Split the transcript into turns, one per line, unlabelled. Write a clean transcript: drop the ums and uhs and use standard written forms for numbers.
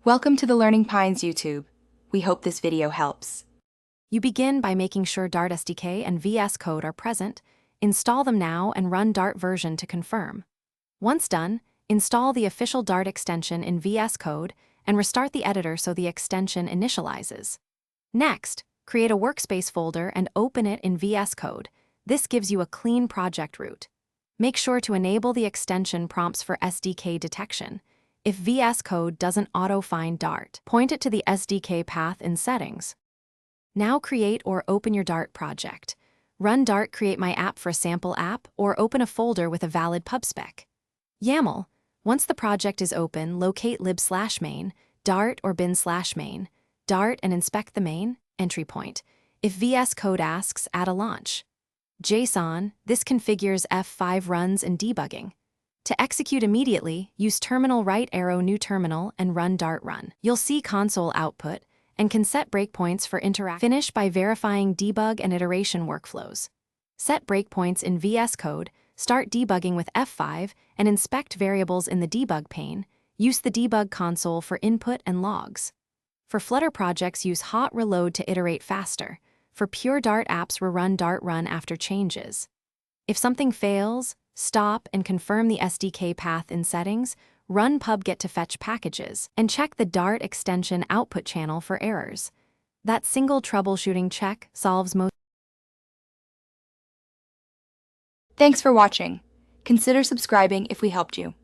Welcome to the Learning Pines YouTube. We hope this video helps.
You begin by making sure Dart SDK and Vscode are present, install them now and run Dart version to confirm. Once done, install the official Dart extension in Vscode and restart the editor so the extension initializes. Next, create a workspace folder and open it in Vscode. This gives you a clean project root. Make sure to enable the extension prompts for SDK detection. If Vscode doesn't auto-find Dart, point it to the SDK path in Settings. Now create or open your Dart project. Run Dart create my app for a sample app or open a folder with a valid pubspec. YAML. Once the project is open, locate lib/main, Dart or bin/main, Dart and inspect the main entry point. If Vscode asks, add a launch. JSON. This configures F5 runs and debugging. To execute immediately, use terminal right arrow new terminal and run Dart run. You'll see console output and can set breakpoints for interact. Finish by verifying debug and iteration workflows. Set breakpoints in Vscode, start debugging with F5, and inspect variables in the debug pane. Use the debug console for input and logs. For Flutter projects, use hot reload to iterate faster. For pure Dart apps, rerun Dart run after changes. If something fails, stop and confirm the SDK path in Settings, run pub-get to fetch packages, and check the Dart extension output channel for errors. That single troubleshooting check solves most.
Thanks for watching. Consider subscribing if we helped you.